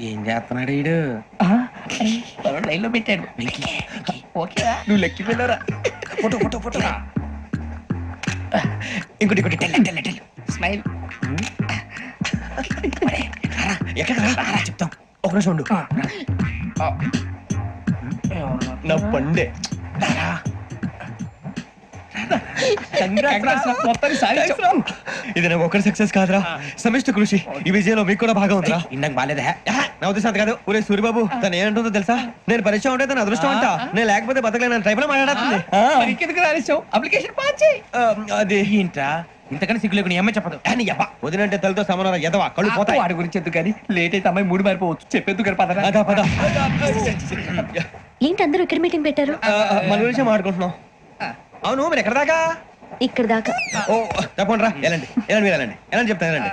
ఏం చేస్తున్నాడు వీడు? లైన్ లో పెట్టాడు. ఓకేరా నువ్వు లెక్కి వెళ్ళరా. Photo photo photo. ఇంకోటి ఇంకోటి టెల్ స్మైల్. ఎక్కడ చెప్తాం. ఒక నిమిషం ఉండు. నా పండే ఇది నాకు ఒకరి సక్సెస్ కాదురా, సమిష్టి కృషి. ఈ విజయంలో మీకు కూడా భాగం ఉందిరా. ఇందాక బాగాలేదా? నా ఉద్దేశం అంత కాదు. ఊరే సూర్యబాబు తను ఏమంటుందో తెలుసా? నేను పరిచయం ఉంటే తన అదృష్టం అంట, నేను లేకపోతే బతకలేను టైప్ లో మాట్లాడుతుంది. ఇంకెందుకు రాలేసావు? అప్లికేషన్ పాస్ చేయి. అది ఏంట్రా ఇంతకన్నా సిగ్గు లేకుండా ఏమై చెప్పదు. వదినంటే తలతో సమానం ఎదవా, కళ్ళు పోతాయి. వాడి గురించి ఎందుకు కానీ లేట్ అయితే అమ్మాయి మూడు మారిపోవచ్చు. చెప్పేందుకు కానీ పద. అదా పద. ఏంటి అందరూ ఇక్కడ మీటింగ్ పెట్టారు? మన గురించి మాట్లాడుకుంటున్నాం. అవును మీరు ఎక్కడ దాకా? ఇక్కడ దాకా. ఓ తప్పకుండా రా, వెళ్ళండి వెళ్ళండి మీరు వెళ్ళండి వెళ్ళండి చెప్తాను వెళ్ళండి.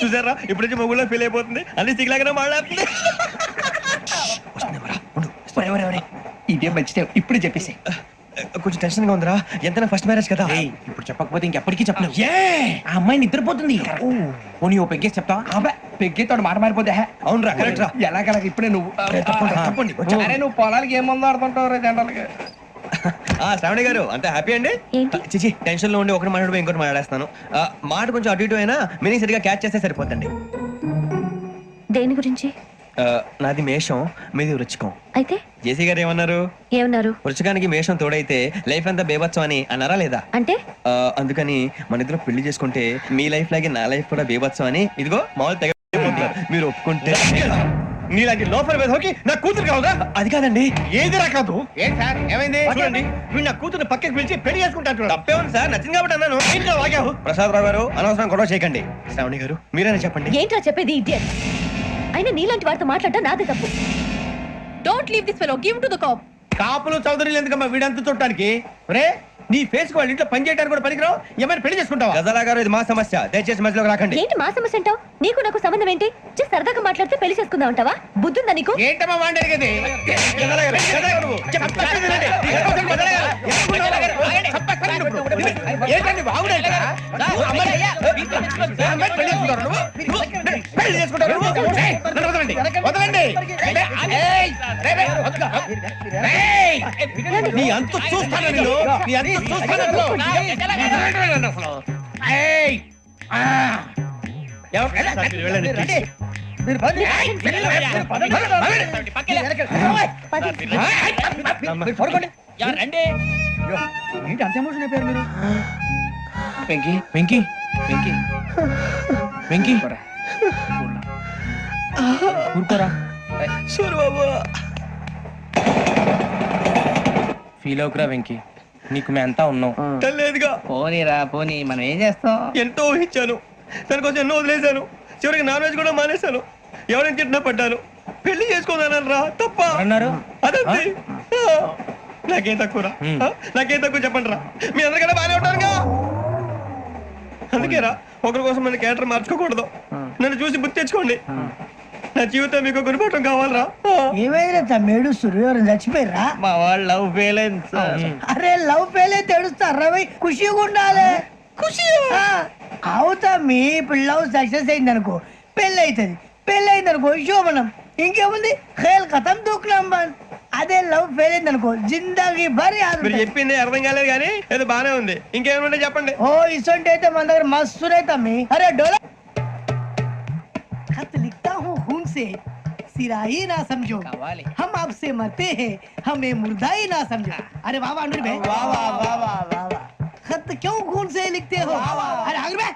చూసారా ఇప్పుడు నుంచి మొగుల్లో ఫీల్ అయిపోతుంది, అన్ని సిగ్లాగానే మాట్లాడుతుంది. ఇదే మంచి టైం, ఇప్పుడు చెప్పేసి. కొంచెం టెన్షన్ గా ఉందిరా, ఎంతైనా ఫస్ట్ మ్యారేజ్ కదా. ఇప్పుడు చెప్పకపోతే ఇంకెప్పటికీ చెప్పలేవు. ఆ అమ్మాయి నిద్రపోతుంది. పోనీ ఓ పెగ్గేసి చెప్తావా? అబ్బా పెగ్గేతో మాట మారిపోతే. అవునురా కరెక్ట్ రా. ఎలాగలా ఇప్పుడే నువ్వు తప్పండి. అరే నువ్వు పొలాలకి ఏముందో ఆడుతుంటావు జనరల్ గా. శ్రావణి గారు అంత హ్యాపీ అండి? ఏంటి? చిచి టెన్షన్ లో ఉండి ఒకటి మాట్లాడిపోయి ఇంకోటి మాట్లాడేస్తాను. మాట కొంచెం అటు ఇటు అయినా మీనింగ్ సరిగా క్యాచ్ చేస్తే సరిపోతండి. దేని గురించి? నాది మేషం, మీది వృచ్చికం. అయితే జేసీ గారు ఏమన్నారు? ఏమన్నారు? వృచ్చికానికి మేషం తోడైతే లైఫ్ అంతా బేబత్సం అని అన్నారా లేదా? అంటే అందుకని మన ఇద్దరు పెళ్లి చేసుకుంటే మీ లైఫ్ లాగే నా లైఫ్ కూడా బేబత్సం అని ఇదిగో మామూలు తెగ మీరు ఒప్పుకుంటే. నీలాంటి లోపల వేదోకి నా కూతురు కావుగా? అది కాదండి. ఏది రాకాదు. ఏం సార్ ఏమైంది? చూడండి వీడు నా కూతురు పక్కకి పిలిచి పెళ్లి చేసుకుంటాను. తప్పే ఉంది సార్, నచ్చింది కాబట్టి అన్నాను. ఇంట్లో వాగావు. ప్రసాద్ రావు గారు అనవసరం గొడవ చేయకండి. శ్రావణి గారు మీరైనా చెప్పండి. ఏంట్రా చెప్పేది? ఇడియట్. అయినా నీలాంటి వారితో మాట్లాడటం నాదే తప్పు. Don't leave this fellow, give to the cop. కాపులు చౌదరులు ఎందుకమ్మా వీడంతా చూడటానికి? రే నీ ఫేస్ వాళ్ళ ఇంట్లో పని చేయడానికి కూడా పనికిరావు. ఏమైనా పెళ్లి చేసుకుంటావా? గజాలా గారు ఇది మా సమస్య, దయచేసి మధ్యలోకి రాకండి. ఏంటి మా సమస్య అంటావు? నీకు నాకు సంబంధం ఏంటి? జస్ట్ సరదాగా మాట్లాడితే పెళ్లి చేసుకుందాం అంటావా? బుద్ధుందా నీకు? ఏంటమ్మా వాడేది? గజాలా గారు, గజాలా గారు నువ్వు. ఏంటండి బాగుండే పెళ్లి చేసుకుంటారు. వదలండి. నీ అంత చూస్తాను నేను, నీ అంత చూస్తాను. ఏంటి అంత ఎమోషన్ అయిపోయారు మీరు? వెంకీ వెంకీ వెంకీ వెంకీ ఊరుకోరా. సూర్యబాబు ఫీల్ అవుకురా వెంకీ, నీకు మేము అంతా ఉన్నాం. తెలియదుగా. పోనీరా పోనీ, మనం ఏం చేస్తాం? ఎంతో ఊహించాను, దానికోసం ఎన్నో వదిలేశాను. చివరికి నాన్ వెజ్ కూడా మానేశాను. ఎవరైనా తిట్టినా పడ్డాను. పెళ్లి చేసుకోదానని రా తప్ప అన్నారు. అదంతే. నాకేం తక్కువరా? నాకేం తక్కువ చెప్పండి రా. మీ అందరికన్నా బాగానే ఉంటారుగా. అందుకేరా ఒకరి కోసం మన క్యారెక్టర్ మార్చుకోకూడదు. నన్ను చూసి గుర్తు తెచ్చుకోండి. నా జీవితం మీకు గురిపటం కావాలరా. ఏమైనా తమ్మేడు సూర్యవరం చచ్చిపోయిరా? మా వాళ్ళు లవ్ ఫెయిల్ అయింది సార్. అరే లవ్ ఫెయిల్ అయితే ఏడుస్తారా? ఖుషిగా ఉండాలి. ఖుషి అవుతా. మీ ఇప్పుడు లవ్ సక్సెస్ అయింది అనుకో పెళ్ళి అవుతుంది. పెళ్ళి అయింది అనుకో శోభనం. ఇంకేముంది ఖేల్ కథం దూకునాం బాన్. అదే లవ్ ఫెయిల్ అయింది అనుకో జిందాగీ భారీ. మీరు చెప్పింది అర్థం కాలేదు కానీ ఏదో బానే ఉంది. ఇంకేమైనా చెప్పండి. ఓ ఇసొంటి అయితే మన దగ్గర మస్తు తమ్మి. అరే డోలా खत लिखता हूँ खून से, सिरा ही ना समझो, हम आपसे मरते हैं, हमें मुर्दा ही ना समझो. अरे वाह वाह अनुर भाई, वाह वाह वाह वाह वाह. खत क्यों खून से लिखते हो? अरे अनुर भाई,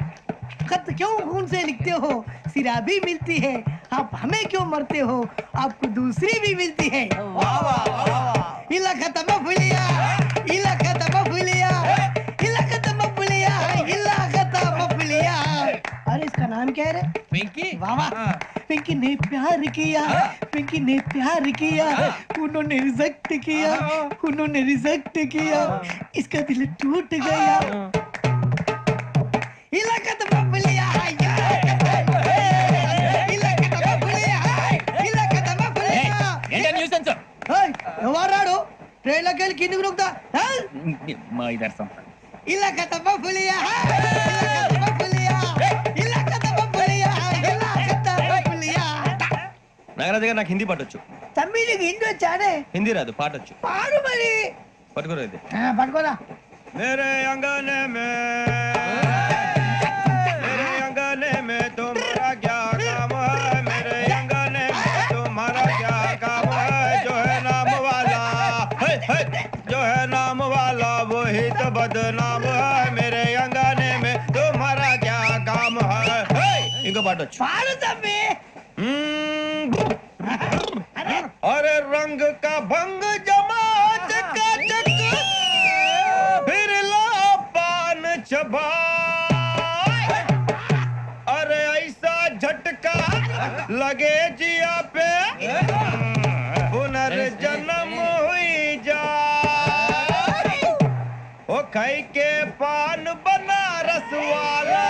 खत क्यों खून से लिखते हो? सिरा भी मिलती है, आप हमें क्यों मरते हो? आपको दूसरी भी मिलती है. वाह वाह वाह. इला खत्म फुलिया, इला खत्म फुलिया, इला खत्म फुलिया, इला खत्म फुलिया. अरे इसका नाम क्या है रे? వెంకీ. वाह वाह. पिंकी ने प्यार किया, पिंकी ने प्यार किया, उन्होंने रिजेक्ट किया, उन्होंने रिजेक्ट किया, इसका दिल टूट गया. इलाका तो बबलिया है, इलाका तो बबलिया है, इलाका तो बबलिया. ఏంటా న్యూసెన్స్? ओए ఎవరాడు ట్రైన్ లోకి వెళ్ళి కిందికి నొక్కుతా. మా ఇదర్సం इलाका तो बबलिया है, इलाका तो बबलिया, इलाका तो बबलिया, इलाका तो నాగరాజు గారు నాకు హిందీ పాటొచ్చు. తమ్మి నీకు హిందీ వచ్చానే? హిందీ రాదు, పాటొచ్చు. పాడు మరి. పట్టుకోరు ఇది. పట్టుకోరా. మేరే అంగనే మే మేరే అంగనే మే తుమ్హారా క్యా కామ్ హై మేరే అంగనే మే తుమ్హారా క్యా కామ్ హై జో హై నామ్ వాలా హై హై జో హై నామ్ వాలా వహీ తో బద్నామ్ హై మేరే అంగనే మే తుమ్హారా క్యా కామ్ హై హై. ఇంకో పాటొచ్చు. పాడు తమ్మి. अरे रंग का भंग जमा चकाचक फिर ला पान चबा अरे ऐसा झटका लगे जिया पे पुनर्जन्म हुई जा ओ खाई के पान बनारस वाला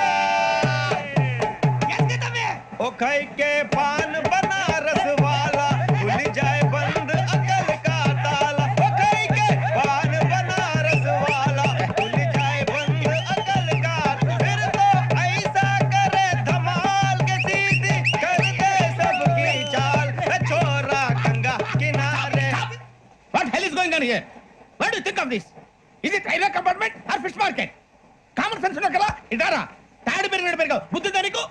ओ खाई के पान बनारस वाला खुल जाए बंद अकल का ताला ओ खाई के पान बनारस वाला खुल जाए बंद अकल का फिर तो ऐसा करे धमाल के सीधी कर दे सबकी चाल छोरा गंगा किनारे. What hell is going on here? What do you think of this? Is it railway compartment or fish market? Common sense ఉన్నా కదా ఇటారా తాడు పెరిగావు బుద్ధి దానికి.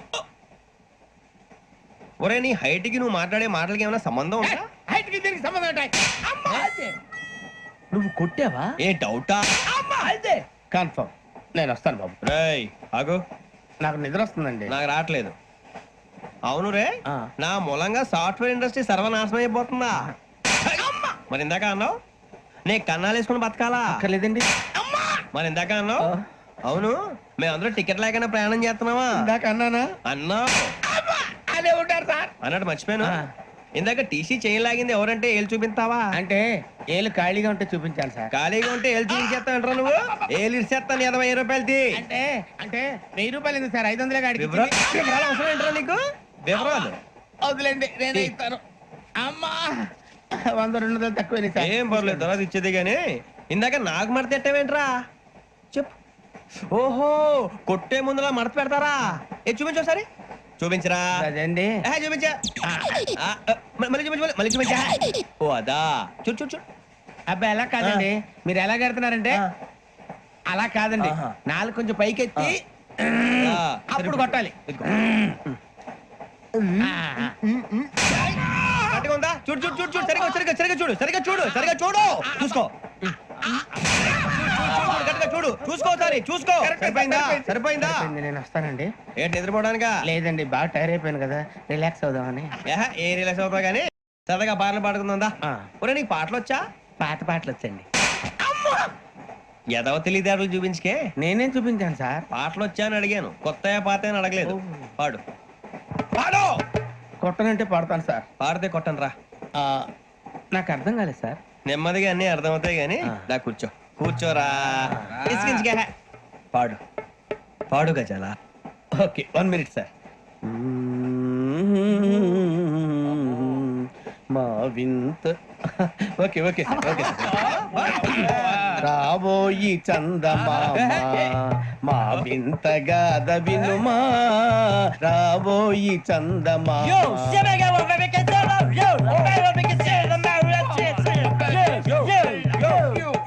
ఒరే నీ హైట్ కి నువ్వు మాట్లాడే మాటలకి ఏమైనా సంబంధం ఉందా? హైట్ కి దీనికి సంబంధం ఉంటాయి. అమ్మా అదే నువ్వు కొట్టావా? ఏ డౌటా? అమ్మా అదే కన్ఫర్మ్. నేను వస్తాను బాబు. రేయ్ ఆగు, నాకు నిద్ర వస్తుందండి. నాకు రావట్లేదు. అవును రే, ఆ. నా మూలంగా సాఫ్ట్వేర్ ఇండస్ట్రీ సర్వనాశనం అయిపోతుందా? మరి ఇందాక అన్నావు నే కన్నాలు వేసుకుని బతకాలా? అక్కర్లేదండి. మరి ఇందాక అన్నావు అవును మేమందరూ టికెట్ లేకుండా ప్రయాణం చేస్తున్నావా? ఇందాక అన్నానా? అన్నావు. అదే ఉంటారు సార్ అన్నట్టు మర్చిపోయాను. ఆ. ఇందాక టీసీ చేయి లాగింది ఎవరంటే ఏళ్ళు చూపిస్తావా? అంటే ఏళ్ళు ఖాళీగా ఉంటే చూపించాలి సార్. ఖాళీగా ఉంటే ఏళ్ళు చూపించేస్తానంటారా నువ్వు? ఏళ్ళు ఇచ్చేస్తాను 20 రూపాయలది. అంటే అంటే 1000 రూపాయలు ఎందుకు సార్? 500 గాడికి వివరాలు అవసరం ఏంట్రా నీకు? వివరాలు వదిలేండి నేనే ఇస్తాను. అమ్మా 100-200 తక్కువ సార్. ఏం పర్లేదు తర్వాత ఇచ్చేది గానీ ఇందాక నాకు మడత ఎట్టవేంట్రా చెప్పు. ఓహో కొట్టే ముందులా మడత పెడతారా? ఏ చూపించు ఒకసారి. చూపించరా? అదండి. చూపించా. మళ్ళీ చూపించు మళ్ళీ చూపించా. ఓ అదా చూడు చూడు చూడు. అబ్బాయి ఎలా కాదండి, మీరు ఎలా కడుతున్నారంటే అలా కాదండి. ఆహా. నాలుగు కొంచెం పైకెత్తి అప్పుడు కొట్టాలి. ఇదిగో. గట్టిగా ఉందా? చూడు చూడు చూడు చూడు సరిగా సరిగా సరిగా చూడు సరిగా చూడు సరిగా చూడు చూసుకో. గట్టిగా చూడు చూసుకో ఒకసారి చూసుకో. సరిపోయిందా? సరిపోయిందా? నేను వస్తానండి. ఏంటి నిద్రపోవడానికా? లేదండి బాగా టైర్ అయిపోయాను కదా, రిలాక్స్ అవుదామని. ఏ రిలాక్స్ అవుతావు కానీ సరదాగా పాటలు పాడుకుందా? ఆ. ఒరే నీకు పాటలు వచ్చా? పాటలు వచ్చండి. ఎదవ తెలియదారులు చూపించుకే. నేనేం చూపించాను సార్? పాటలు వచ్చా అని అడిగాను, కొత్త పాత అని అడగలేదు. పాడు పాడు. కొట్టనంటే పాడతాను సార్. పాడితే కొట్టను రా. నాకు అర్థం కాలేదు సార్. నెమ్మదిగా అన్ని అర్థమవుతాయి గానీ దా కూర్చో. కూర్చోరా. ఇసుకించుకే. పాడు పాడు గజాల. Okay 1 minute sir. మా వింత ఓకే ఓకే ఓకే రాబోయి చందమామ మా వింత గాథ వినుమా, రాబోయి చందమామ.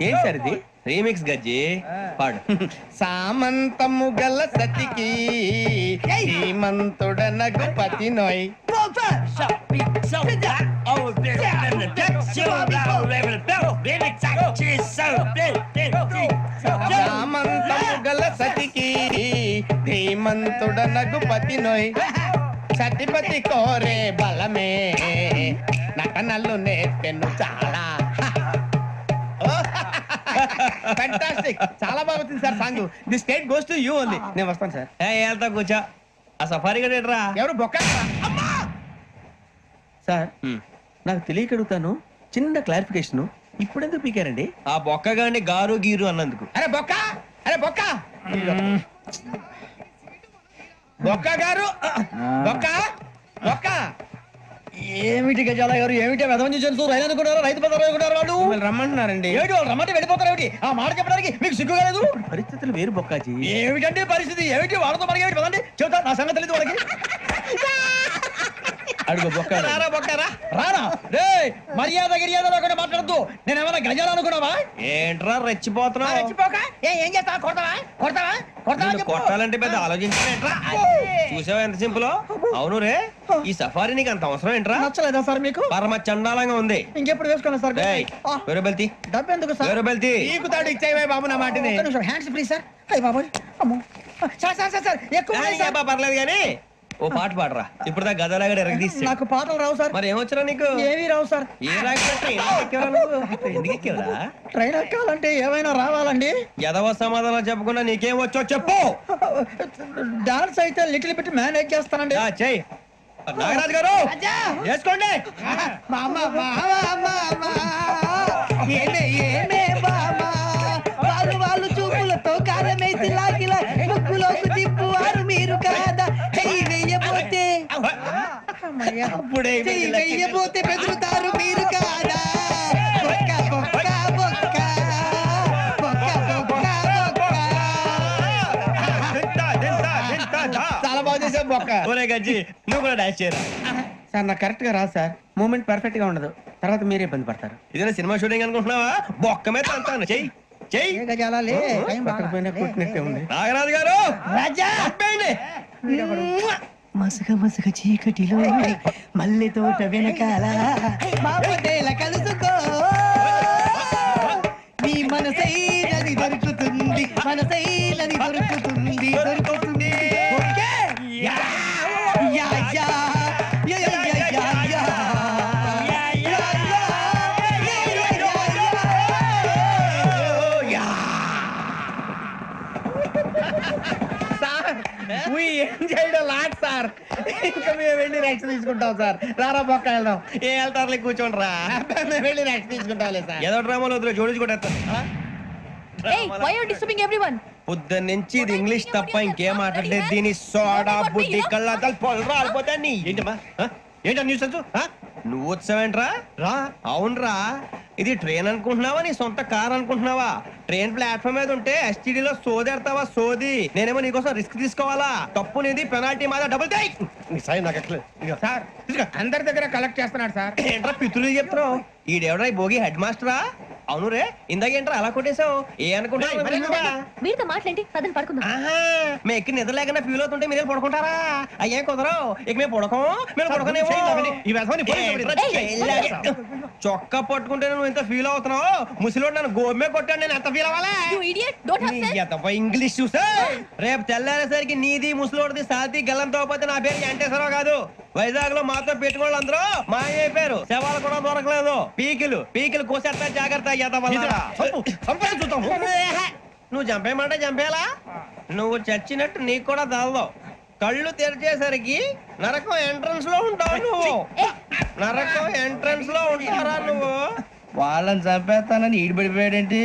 ఏం సార్ ఇది? రీమిక్స్ గజ్జి. పాడు. సామంతము గల సతికి శ్రీమంతుడనగు పతి నోయ్. సామంతము గల సతికి ధీమంతుడనగు పతి నోయ్. సతిపతి కోరే బలమే నటనలు నేర్పెను చాలా. ఫ్యాంటాస్టిక్, చాలా బాగా వచ్చింది sir song. The state goes to you only. నేను వస్తాను సార్. వెళ్తా కూర్చో. ఆ సఫారీ గడేట్రా. ఎవరు బొక్క సార్? నాకు తెలియక అడుగుతాను, చిన్న క్లారిఫికేషన్. ఇప్పుడెందుకు పీకారండి? ఆ బొక్క గాని గారు గీరు అన్నందుకు. అరే బొక్క, అరే బొక్క, బొక్క గారు, బొక్క బొక్క. ఏమిటి గజాల గారు, ఏమిటి వెదవం చూసారు? రైలు అనుకున్నారు, రైతు బజార్ అనుకున్నారు. వాళ్ళు మిమ్మల్ని రమ్మంటున్నారండి. ఏమిటి వాళ్ళు రమ్మంటే వెళ్ళిపోతారు? ఏమిటి ఆ మాట చెప్పడానికి మీకు సిగ్గు కాలేదు? పరిస్థితులు వేరు బొక్కాజీ. ఏమిటంటే పరిస్థితి? ఏమిటి వాళ్ళతో మనకి ఏమిటి? పదండి చెబుతా, నా సంగతి తెలియదు వాళ్ళకి. అడుగు బొక్క రారా బొక్కరా. రానా రే మర్యాద గిర్యాద లేకుండా మాట్లాడద్దు నేను ఏమైనా గజాలు అనుకున్నావా ఏంట్రా రెచ్చిపోతున్నావు? రెచ్చిపోక ఏం చేస్తావా? కొడతావా కొడతావా కొడతావా నిన్ను చెప్పు. కొట్టాలంటే పెద్ద ఆలోచించావేంట్రా? చూసావా ఎంత సింపుల్? అవును రే, ఈ సఫారీ నీకు అంత అవసరం ఏంట్రా? నచ్చలేదా సార్ మీకు పరమ చండాలంగా ఉంది. ఇంకెప్పుడు వేసుకోండి సార్ వేరే బెల్తి, డబ్బు ఎందుకు సార్ వేరే బెల్తి. నీకు తాడు ఇచ్చేవే బాబు నా మాటని. హ్యాండ్స్ ఫ్రీ సార్ అయ్యి బాబోయ్ అమ్మో సార్ సార్ సార్ సార్ ఎక్కువ ఉన్నాయి సార్. పర్లేదు కానీ ఓ పాట పాడరా. ఇప్పుడు దా గదలాగడ ఎరగదీసి. నాకు పాటలు రావు సార్ మరి ఏమొచ్చరా నీకు? ఏమీ రావు సార్ ఏ రాకపోతే ఎందుకు ఎక్కేవరా? ట్రైన్ ఎక్కాలంటే ఏమైనా రావాలండి ఎదవ సమాధానం చెప్పకుండా నీకేం వచ్చో చెప్పు. డాన్స్ అయితే లిటిల్ బిట్ మేనేజ్ చేస్తానండి చెయ్యి. నాగరాజు గారు వేసుకోండి. మామ మామ మామ ఏమే ఏమే మామ వాళ్ళు చూపులతో కారమేసి లాగిలా ముక్కులోకి తిప్పువారు మీరు కాదా చెయ్యి వెయ్యబోతే అప్పుడే చెయ్యి వెయ్యబోతే బెదురుతారు మీరు కాదా బొక్క బొక్క బొక్క బొక్క బొక్క బొక్క చాలా బాగా చేసావు బొక్క. ఒరే గజ్జి, నువ్వు కూడా డాన్స్ చేయరా. సార్ నాకు కరెక్ట్ గా రాదు సార్. మూమెంట్ పర్ఫెక్ట్ గా ఉండదు, తర్వాత మీరే ఇబ్బంది పడతారు. ఇదేనా సినిమా షూటింగ్ అనుకుంటున్నావా? బొక్క మీద అంటాను. చెయ్యి చెయ్యి. గజాలే పక్కకపోయినా కొట్టినట్టే ఉంది. నాగరాజు గారు రాజా చంపేయండి. మసక మసక చీకటిలో మల్లె తోట వెనకాల మాపటేల కలుసుకో నీ మనసైనది దొరుకుతుంది మనసైనది దొరుకుతుంది దొరుకుతుంది okay? Yeah, yeah, yeah, yeah, yeah, yeah, yeah, yeah. Yeah, yeah, yeah, yeah, yeah. Sir we enjoyed a lot, sir. ఇంకా మేము వెళ్ళి రెక్స్ తీసుకుంటాం సార్. రారా బొక్క వెళ్దాం. ఏ వెళ్తారులే, కూర్చోండి రా. మేము వెళ్ళి రెక్స్ తీసుకుంటాంలే సార్. ఏదో డ్రామాలో వదిలే జోడించుకుంటేస్తాను. Hey, why are you disturbing everyone? పొద్దున్న నుంచి ఇది ఇంగ్లీష్ తప్ప ఇంకేం మాట్లాడలేదు. దీని సోడా బుద్ధి కళ్ళ పొలరా ఆడిపోతా నీ. ఏంటమ్మా ఏంటా న్యూస్ నువ్వు వచ్చావేంట్రా? రా. అవునరా, ఇది ట్రైన్ అనుకుంటున్నావా నీ సొంత కార్ అనుకుంటున్నావా? ట్రైన్ ప్లాట్ఫామ్ మీద ఉంటే STD లో సోదేడతావా సోది. నేనేమో నీకోసం రిస్క్ తీసుకోవాలా? తప్పు నీది, పెనాల్టీ మాదా, డబుల్ టై. సార్ అందరి దగ్గర కలెక్ట్ చేస్తున్నాడు సార్. ఏంట్రా పితులు చెప్తున్నావు? ఈడెవడ్రా ఈ భోగి హెడ్ మాస్టరా? అవును రే, ఇందాకేంట్రా అలా కొట్టేశావు? ఏ అనుకుంటా? మీరుతో మాట్లాడి పదని పడుకుందాం. మేము ఎక్కి నిద్ర లేకుండా ఫీల్ అవుతుంటే మీరు పడుకుంటారా? అయ్యే కుదరవు. ఇక మేము పడకం, మేము పడకనేమో. చొక్కా పట్టుకుంటే నువ్వు ఎంత ఫీల్ అవుతున్నావు? ముసలివాడు నన్ను గోమే కొట్టాడు, నేను ఎంత ఫీల్ అవ్వాలా? You idiot, don't have sense. English చూసా రేపు తెల్లారేసరికి నీది ముసలోడిది సాతి గల్లంతో పోతే నా పేరు వెంకటేశ్వరరావు కాదు. వైజాగ్ లో మాతో పెట్టుకోళ్ళు అందరూ మాయైపోయారు. శవాలు కూడా దొరకలేదు. పీకిలు కోసేస్తా, జాగ్రత్త. నువ్వు చంపేయమంటే చంపేలా? నువ్వు చచ్చినట్టు నీకు కూడా తగదు. కళ్ళు తెరిచేసరికి నరకం ఎంట్రన్స్ లో ఉంటావు నువ్వు. నరకం ఎంట్రన్స్ లో ఉంటారా నువ్వు? వాళ్ళని చంపేస్తానని ఈడిపడిపోయాడేంటి